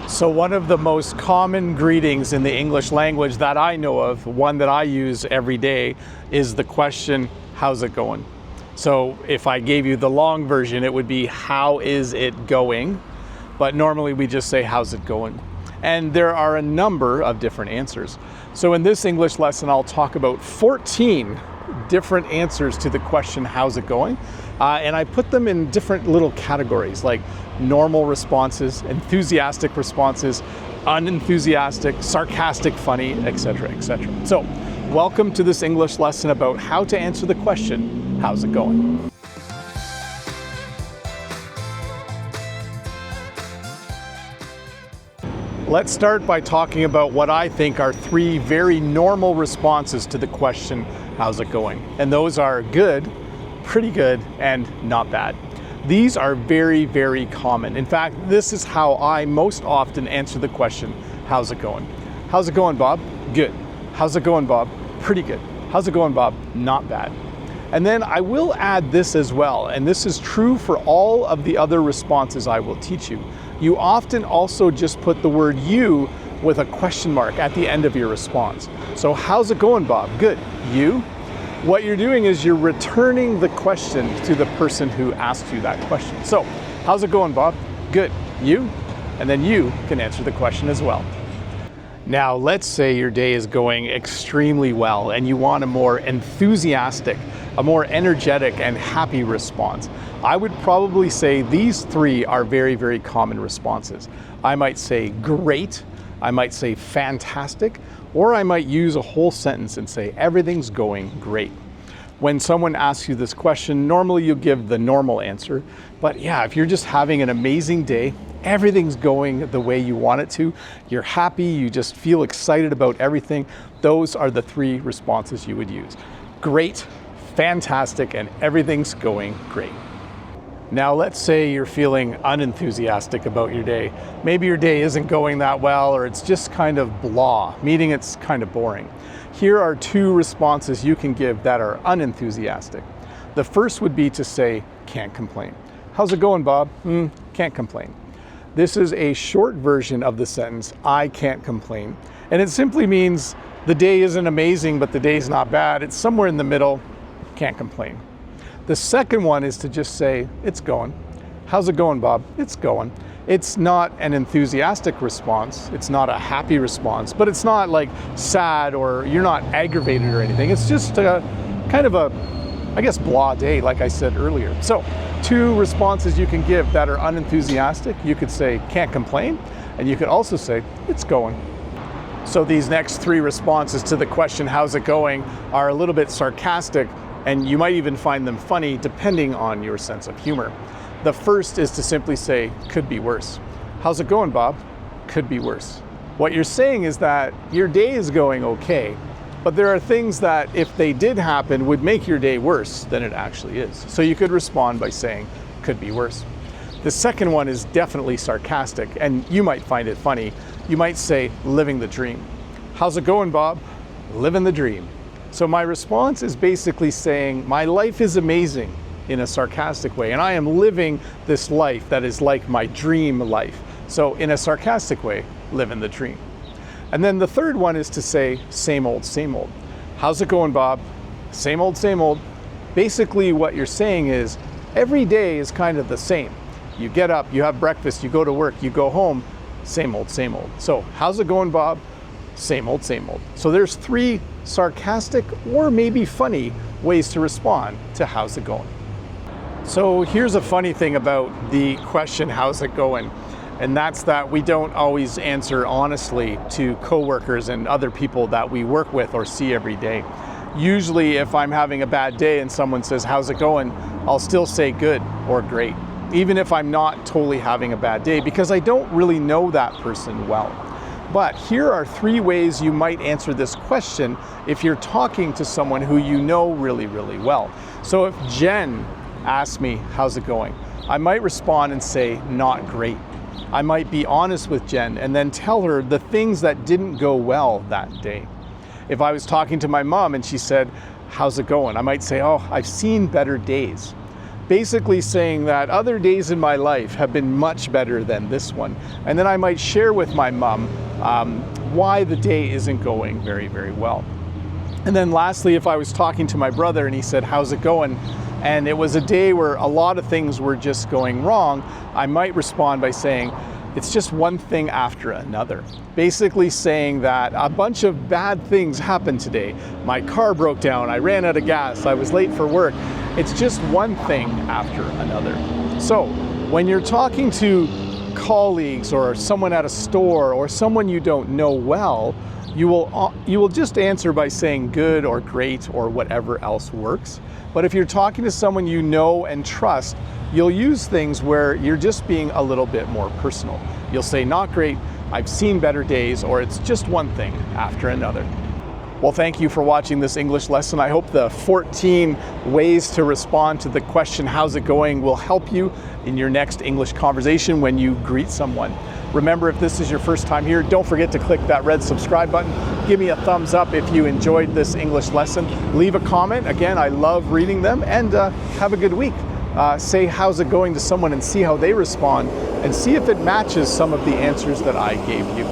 So one of the most common greetings in the English language that I know of, one that I use every day, is the question, how's it going? So if I gave you the long version, it would be, how is it going? But normally we just say, how's it going? And there are a number of different answers. So in this English lesson, I'll talk about 14 different answers to the question, how's it going? And I put them in different little categories, like normal responses, enthusiastic responses, unenthusiastic, sarcastic, funny, etc., etc. So welcome to this English lesson about how to answer the question, how's it going? Let's start by talking about what I think are three very normal responses to the question, how's it going? And those are good, pretty good, and not bad. These are very, very common. In fact, this is how I most often answer the question, how's it going? How's it going, Bob? Good. How's it going, Bob? Pretty good. How's it going, Bob? Not bad. And then I will add this as well, and this is true for all of the other responses I will teach you. You often also just put the word you with a question mark at the end of your response. So how's it going, Bob? Good. You? What you're doing is you're returning the question to the person who asked you that question. So how's it going, Bob? Good. You? And then you can answer the question as well. Now, let's say your day is going extremely well and you want a more enthusiastic, a more energetic and happy response. I would probably say these three are very, very common responses. I might say great, I might say fantastic, or I might use a whole sentence and say everything's going great. When someone asks you this question, normally you give the normal answer, but yeah, if you're just having an amazing day, everything's going the way you want it to, you're happy, you just feel excited about everything, those are the three responses you would use. Great, fantastic, and everything's going great. Now let's say you're feeling unenthusiastic about your day. Maybe your day isn't going that well, or it's just kind of blah, meaning it's kind of boring. Here are two responses you can give that are unenthusiastic. The first would be to say, can't complain. How's it going, Bob? Can't complain. This is a short version of the sentence, I can't complain. And it simply means the day isn't amazing, but the day's not bad. It's somewhere in the middle, can't complain. The second one is to just say, it's going. How's it going, Bob? It's going. It's not an enthusiastic response. It's not a happy response, but it's not like sad or you're not aggravated or anything. It's just a kind of a, I guess, blah day, like I said earlier. So two responses you can give that are unenthusiastic. You could say, can't complain, and you could also say, it's going. So these next three responses to the question, how's it going, are a little bit sarcastic, and you might even find them funny depending on your sense of humor. The first is to simply say, could be worse. How's it going, Bob? Could be worse. What you're saying is that your day is going okay, but there are things that if they did happen would make your day worse than it actually is. So you could respond by saying, could be worse. The second one is definitely sarcastic, and you might find it funny. You might say, living the dream. How's it going, Bob? Living the dream. So my response is basically saying, my life is amazing in a sarcastic way, and I am living this life that is like my dream life. So in a sarcastic way, living the dream. And then the third one is to say, same old, same old. How's it going, Bob? Same old, same old. Basically what you're saying is, every day is kind of the same. You get up, you have breakfast, you go to work, you go home, same old, same old. So how's it going, Bob? Same old, same old. So there's three sarcastic or maybe funny ways to respond to how's it going. So here's a funny thing about the question, how's it going? And that's that we don't always answer honestly to coworkers and other people that we work with or see every day. Usually if I'm having a bad day and someone says, how's it going? I'll still say good or great, even if I'm not totally having a bad day, because I don't really know that person well. But here are three ways you might answer this question if you're talking to someone who you know really, really well. So if Jen asks me, how's it going? I might respond and say, not great. I might be honest with Jen and then tell her the things that didn't go well that day. If I was talking to my mom and she said, how's it going? I might say, oh, I've seen better days. basically saying that other days in my life have been much better than this one. And then I might share with my mom why the day isn't going very, very well. And then lastly, if I was talking to my brother and he said, "How's it going?" and it was a day where a lot of things were just going wrong, I might respond by saying, "It's just one thing after another." Basically saying that a bunch of bad things happened today. My car broke down, I ran out of gas, I was late for work. It's just one thing after another. So when you're talking to colleagues or someone at a store or someone you don't know well, you will just answer by saying good or great or whatever else works. But if you're talking to someone you know and trust, you'll use things where you're just being a little bit more personal. You'll say not great, I've seen better days, or it's just one thing after another. Well, thank you for watching this English lesson. I hope the 14 ways to respond to the question, "How's it going?" will help you in your next English conversation when you greet someone. Remember, if this is your first time here, don't forget to click that red subscribe button. Give me a thumbs up if you enjoyed this English lesson. Leave a comment. Again, I love reading them, and have a good week. Say "How's it going?" to someone and see how they respond, and see if it matches some of the answers that I gave you.